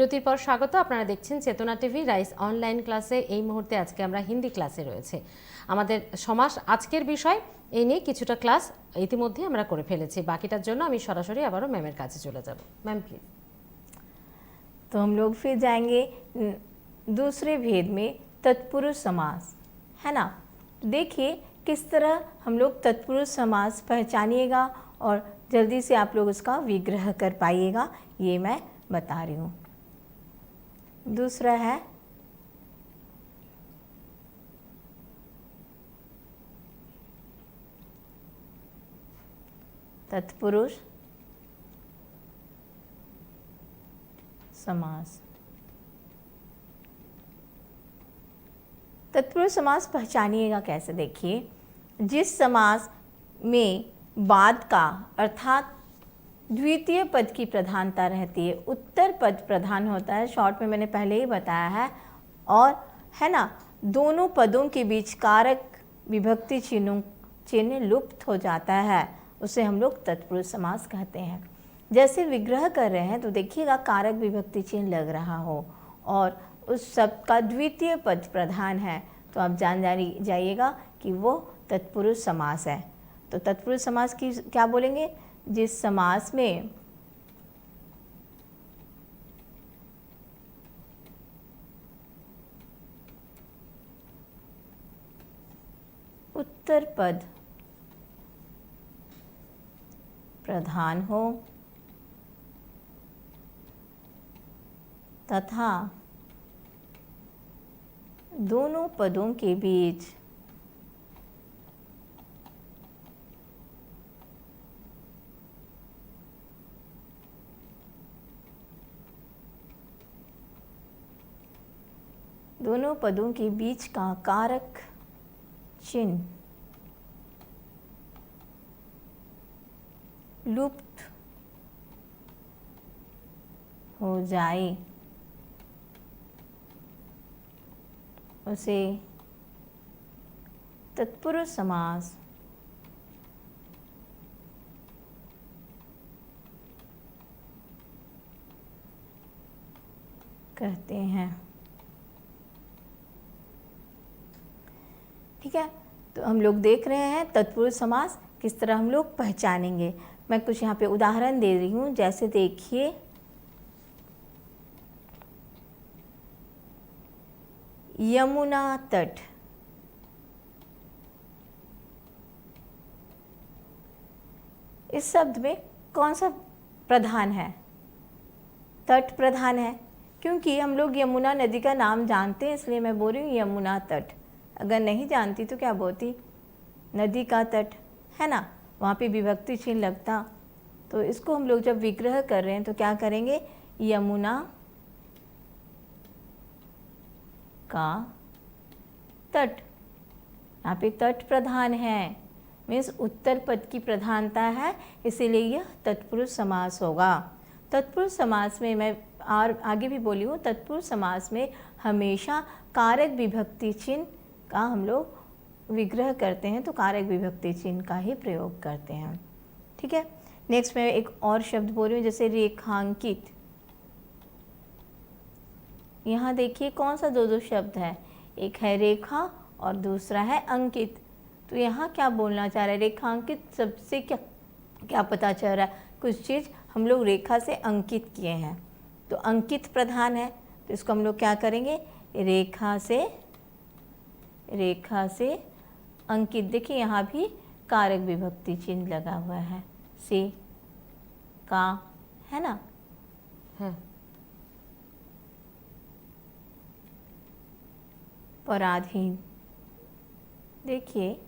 বিরতির পর স্বাগত। আপনারা দেখছেন চেতনা টিভি রাইস অনলাইন ক্লাসে। এই মুহূর্তে আজকে আমরা হিন্দি ক্লাসে রয়েছে। আমাদের সমাস আজকের বিষয় এই নিয়ে কিছুটা ক্লাস ইতিমধ্যে আমরা করে ফেলেছি। বাকিটার জন্য আমি সরাসরি আবারও ম্যামের কাছে চলে যাব। Ma'am please. तो हम लोग फिर जाएंगे दूसरे भेद में तत्पुरुष समास, है ना। देखिए किस तरह हम लोग तत्पुरुष समास पहचानिएगा और जल्दी से आप लोग उसका विग्रह कर पाइएगा, ये मैं बता रही हूँ। दूसरा है तत्पुरुष समास। तत्पुरुष समास पहचानिएगा कैसे, देखिए जिस समास में बाद का अर्थात द्वितीय पद की प्रधानता रहती है, उत्तर पद प्रधान होता है, शॉर्ट में मैंने पहले ही बताया है, और है ना दोनों पदों के बीच कारक विभक्ति चिन्ह लुप्त हो जाता है, उसे हम लोग तत्पुरुष समास कहते हैं। जैसे विग्रह कर रहे हैं तो देखिएगा कारक विभक्ति चिन्ह लग रहा हो और उस शब्द का द्वितीय पद प्रधान है, तो आप जान जाइएगा कि वो तत्पुरुष समास है। तो तत्पुरुष समास की क्या बोलेंगे, जिस समास में उत्तर पद प्रधान हो तथा दोनों पदों के बीच दोनों पदों के बीच का कारक चिन्ह लुप्त हो जाए, उसे तत्पुरुष समास कहते हैं। ठीक है, तो हम लोग देख रहे हैं तत्पुरुष समास किस तरह हम लोग पहचानेंगे। मैं कुछ यहाँ पे उदाहरण दे रही हूँ, जैसे देखिए यमुना तट, इस शब्द में कौन सा प्रधान है, तट प्रधान है, क्योंकि हम लोग यमुना नदी का नाम जानते हैं, इसलिए मैं बोल रही हूँ यमुना तट। अगर नहीं जानती तो क्या बोलती, नदी का तट, है ना, वहाँ पे विभक्ति चिन्ह लगता। तो इसको हम लोग जब विग्रह कर रहे हैं तो क्या करेंगे, यमुना का तट, यहाँ पे तट प्रधान है, मीन्स उत्तर पद की प्रधानता है, इसीलिए यह तत्पुरुष समास होगा। तत्पुरुष समास में मैं और आगे भी बोली हूँ, तत्पुरुष समास में हमेशा कारक विभक्ति चिन्ह का हम लोग विग्रह करते हैं, तो कारक विभक्ति चिन्ह का ही प्रयोग करते हैं। ठीक है, नेक्स्ट मैं एक और शब्द बोल रही हूँ, जैसे रेखांकित। यहाँ देखिए कौन सा दो शब्द है, एक है रेखा और दूसरा है अंकित। तो यहाँ क्या बोलना चाह रहा है, रेखांकित सबसे क्या क्या पता चल रहा है, कुछ चीज़ हम लोग रेखा से अंकित किए हैं, तो अंकित प्रधान है, तो इसको हम लोग क्या करेंगे, रेखा से अंकित। देखिए यहाँ भी कारक विभक्ति चिन्ह लगा हुआ है, से का, है ना, है। पराधीन, देखिए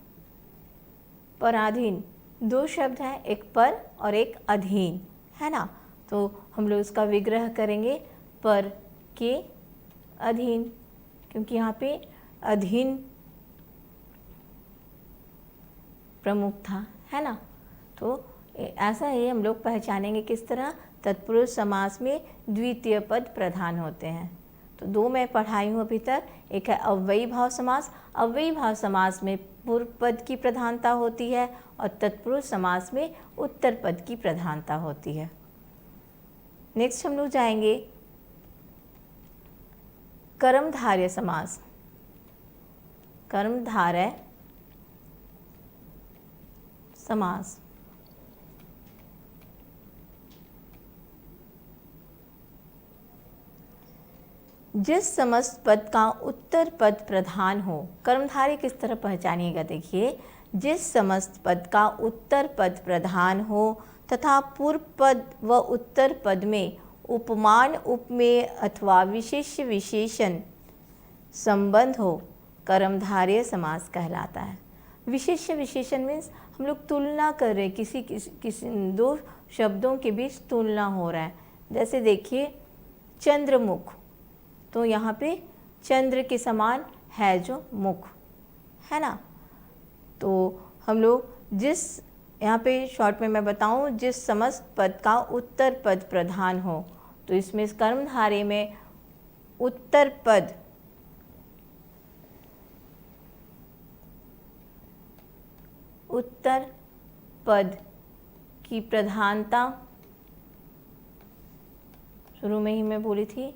पराधीन दो शब्द हैं, एक पर और एक अधीन, है ना, तो हम लोग इसका विग्रह करेंगे पर के अधीन, क्योंकि यहाँ पे अधीन प्रमुख था, है ना। तो ऐसा ही हम लोग पहचानेंगे किस तरह, तत्पुरुष समास में द्वितीय पद प्रधान होते हैं। तो दो मैं पढ़ाई हूँ अभी तक, एक है अव्ययी भाव समास। अव्ययी भाव समास में पूर्व पद की प्रधानता होती है और तत्पुरुष समास में उत्तर पद की प्रधानता होती है। नेक्स्ट हम लोग जाएंगे कर्मधारय समास, कर्मधारय समास। जिस समस्त पद का उत्तर पद प्रधान हो, कर्मधारय किस तरह पहचानिएगा देखिए, जिस समस्त पद का उत्तर पद प्रधान हो तथा पूर्व पद व उत्तर पद में उपमान उपमेय अथवा विशेष्य विशेषण संबंध हो, कर्मधारय समास कहलाता है। विशेष्य विशेषण मीन्स हम लोग तुलना कर रहे हैं, किसी दो शब्दों के बीच तुलना हो रहा है। जैसे देखिए चंद्रमुख, तो यहाँ पे चंद्र के समान है जो मुख है ना, तो हम लोग जिस यहाँ पे शॉर्ट में मैं बताऊँ, जिस समस्त पद का उत्तर पद प्रधान हो, तो इसमें इस कर्मधारय में उत्तर पद की प्रधानता शुरू में ही मैं बोली थी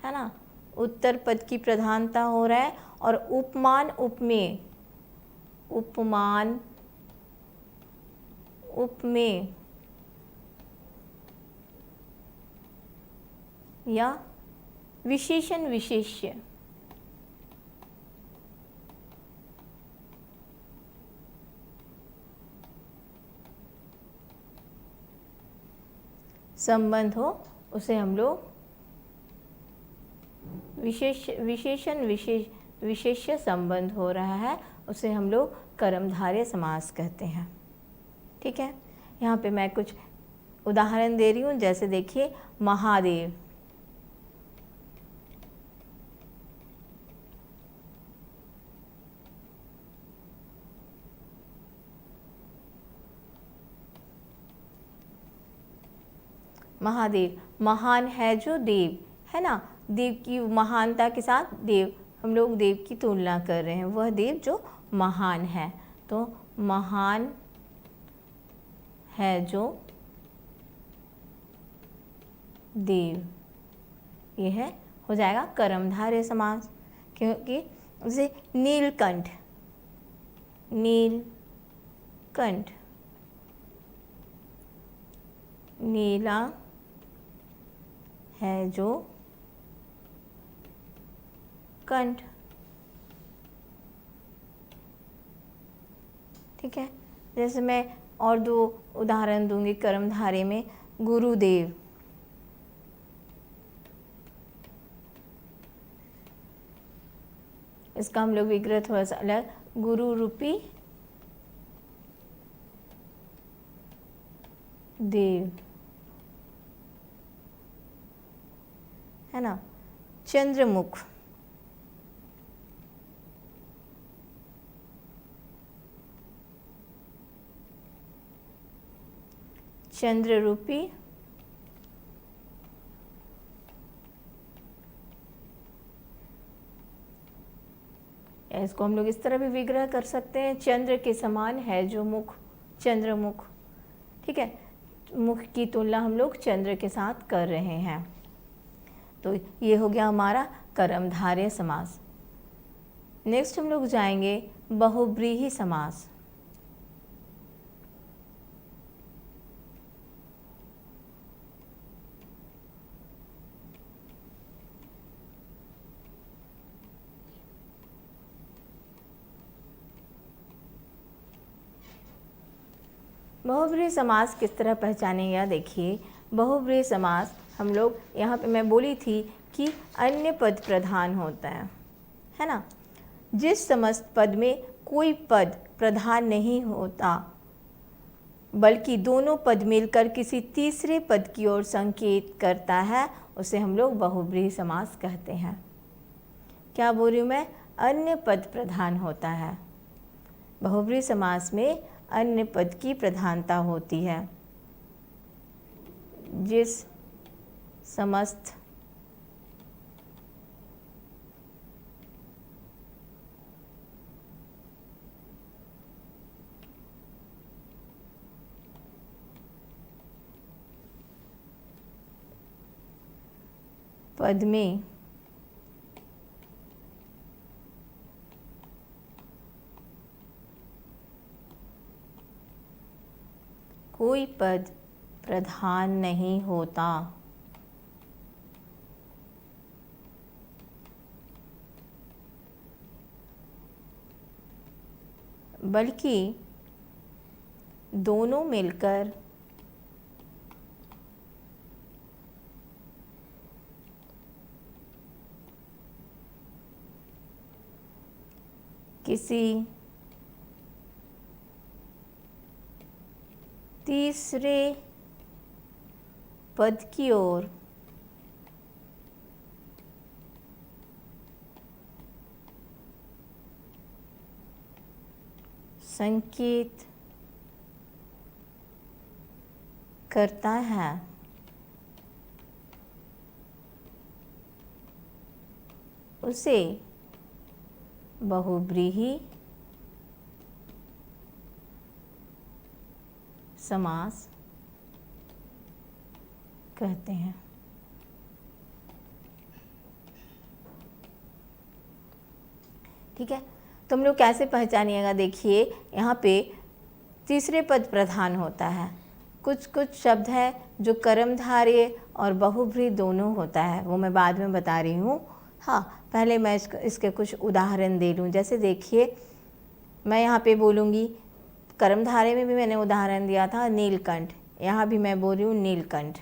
है ना, उत्तर पद की प्रधानता हो रहा है। और उपमान उपमेय या विशेषण विशेष्य संबंध हो, उसे हम लोग विशेष्य संबंध हो रहा है, उसे हम लोग कर्मधारय समास कहते हैं। ठीक है, यहाँ पे मैं कुछ उदाहरण दे रही हूँ। जैसे देखिए महादेव, महादेव महान है जो देव है ना, देव की महानता के साथ देव, हम लोग देव की तुलना कर रहे हैं, वह देव जो महान है, तो महान है जो देव, ये है हो जाएगा कर्मधारय समास। क्योंकि जैसे नीलकंठ, नीला है जो कंठ, ठीक है। जैसे मैं और दो उदाहरण दूंगी कर्मधारय में, गुरुदेव, इसका हम लोग विग्रह थोड़ा सा अलग, गुरु रूपी देव है ना। चंद्रमुख, चंद्र रूपी इसको हम लोग इस तरह भी विग्रह कर सकते हैं, चंद्र के समान है जो मुख, चंद्रमुख, ठीक है। मुख की तुलना हम लोग चंद्र के साथ कर रहे हैं। तो ये हो गया हमारा कर्मधारय समास। नेक्स्ट हम लोग जाएंगे बहुव्रीहि समास। बहुव्रीहि समास किस तरह पहचानेंगे, देखिए बहुव्रीहि समास हम लोग यहाँ पे मैं बोली थी कि अन्य पद प्रधान होता है ना। जिस समस्त पद में कोई पद प्रधान नहीं होता बल्कि दोनों पद मिलकर किसी तीसरे पद की ओर संकेत करता है, उसे हम लोग बहुव्रीहि समास कहते हैं। क्या बोल रही हूँ मैं, अन्य पद प्रधान होता है। बहुव्रीहि समास में अन्य पद की प्रधानता होती है। जिस समस्त पद में कोई पद प्रधान नहीं होता। बल्कि दोनों मिलकर किसी तीसरे पद की ओर संकेत करता है। उसे बहुब्रीहि समास कहते हैं। ठीक है, तो हम लोग कैसे पहचानिएगा, देखिए यहाँ पे तीसरे पद प्रधान होता है। कुछ कुछ शब्द है जो कर्मधारय और बहुब्रीहि दोनों होता है, वो मैं बाद में बता रही हूँ। हाँ, पहले मैं इसके कुछ उदाहरण दे लूँ। जैसे देखिए, मैं यहाँ पे बोलूँगी, कर्मधारय में भी मैंने उदाहरण दिया था नीलकंठ, यहाँ भी मैं बोल रही हूँ नीलकंठ।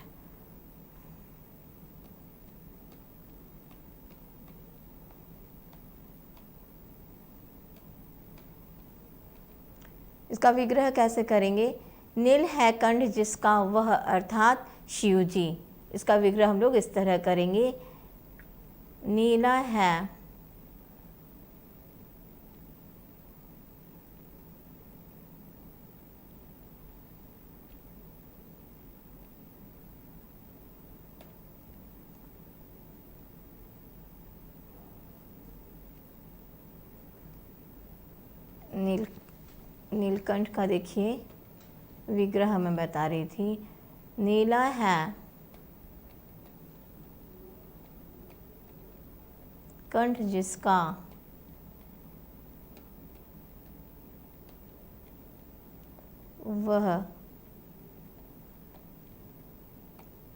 इसका विग्रह कैसे करेंगे? नील है कंठ जिसका वह, अर्थात शिव जी। इसका विग्रह हम लोग इस तरह करेंगे, नीला है नीलकंठ का देखिए विग्रह मैं बता रही थी, नीला है कंठ जिसका वह,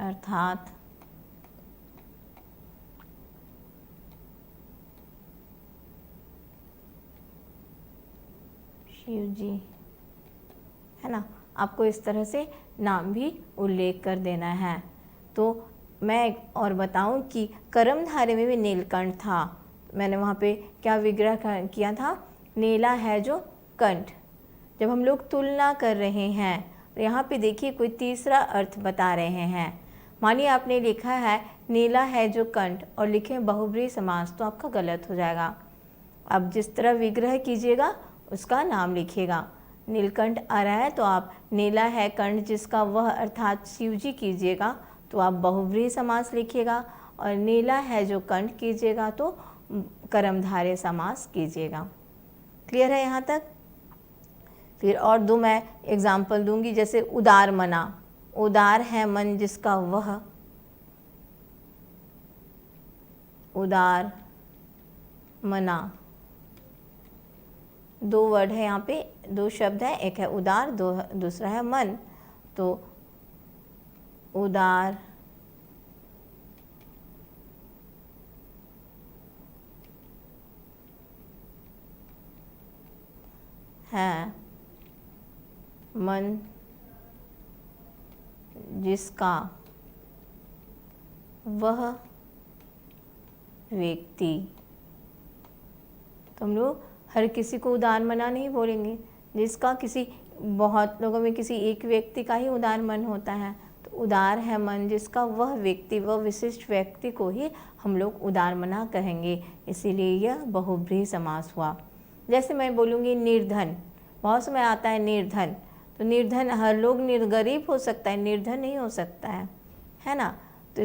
अर्थात शिव जी, है ना। आपको इस तरह से नाम भी उल्लेख कर देना है। तो मैं और बताऊं कि कर्मधारय में भी नीलकंठ था, मैंने वहाँ पे क्या विग्रह किया था, नीला है जो कंठ। जब हम लोग तुलना कर रहे हैं तो यहाँ पे देखिए कोई तीसरा अर्थ बता रहे हैं। मानिए आपने लिखा है नीला है जो कंठ और लिखे बहुब्रीहि समास, तो आपका गलत हो जाएगा। अब जिस तरह विग्रह कीजिएगा उसका नाम लिखिएगा। नीलकंठ आ रहा है तो आप नीला है कंठ जिसका वह, अर्थात शिव जी कीजिएगा तो आप बहुब्रीहि समास लिखिएगा, और नीला है जो कंठ कीजिएगा तो कर्मधारय समास कीजिएगा। क्लियर है यहाँ तक? फिर और दो मैं एग्जाम्पल दूंगी, जैसे उदार मना, उदार है मन जिसका वह, उदार मना। दो वर्ड है यहाँ पे, दो शब्द है, एक है उदार, दूसरा है मन। तो उदार है मन जिसका वह व्यक्ति। तो हम लोग हर किसी को उदार मना नहीं बोलेंगे, जिसका किसी, बहुत लोगों में किसी एक व्यक्ति का ही उदार मन होता है। तो उदार है मन जिसका वह व्यक्ति, वह विशिष्ट व्यक्ति को ही हम लोग उदार मना कहेंगे, इसीलिए यह बहुब्रीहि समास हुआ। जैसे मैं बोलूँगी निर्धन, बहुत समय आता है निर्धन, तो निर्धन हर लोग गरीब हो सकता है, निर्धन नहीं हो सकता है ना। तो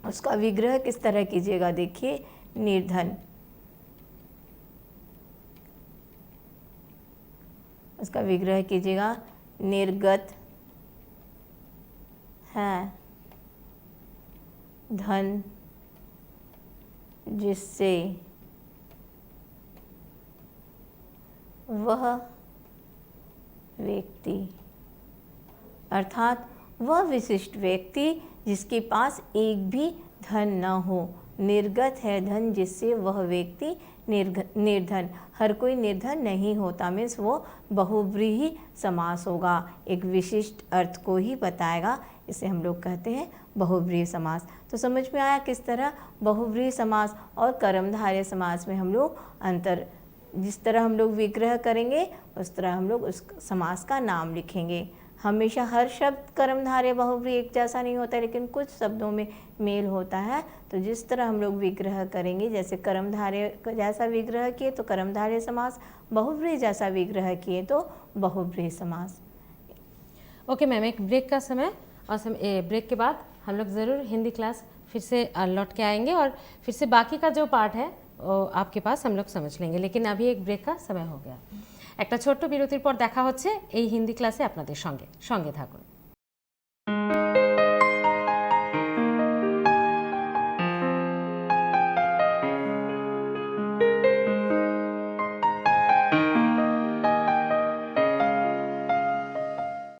उसका विग्रह किस तरह कीजिएगा, देखिए निर्धन, उसका विग्रह कीजिएगा निर्गत है धन जिससे वह व्यक्ति, अर्थात वह विशिष्ट व्यक्ति जिसके पास एक भी धन न हो। निर्गत है धन जिससे वह व्यक्ति निर्धन। हर कोई निर्धन नहीं होता, मीन्स वो बहुव्रीहि समास होगा, एक विशिष्ट अर्थ को ही बताएगा, इसे हम लोग कहते हैं बहुव्रीहि समास। तो समझ में आया किस तरह बहुव्रीहि समास और कर्मधारय समास में हम लोग अंतर, जिस तरह हम लोग विग्रह करेंगे उस तरह हम लोग उस समास का नाम लिखेंगे। हमेशा हर शब्द कर्मधारय बहुव्रीहि एक जैसा नहीं होता है, लेकिन कुछ शब्दों में मेल होता है। तो जिस तरह हम लोग विग्रह करेंगे, जैसे कर्मधारय जैसा विग्रह किए तो कर्मधारय समास, बहुव्रीहि जैसा विग्रह किए तो बहुव्रीहि समास। ओके मैम, एक ब्रेक का समय और ब्रेक के बाद हम लोग ज़रूर हिंदी क्लास फिर से लौट के आएंगे और फिर से बाकी का जो पार्ट है वो आपके पास हम लोग समझ लेंगे, लेकिन अभी एक ब्रेक का समय हो गया। একটা ছোট্ট বিরতির পর দেখা হচ্ছে এই হিন্দি ক্লাসে আপনাদের সঙ্গে থাকুন।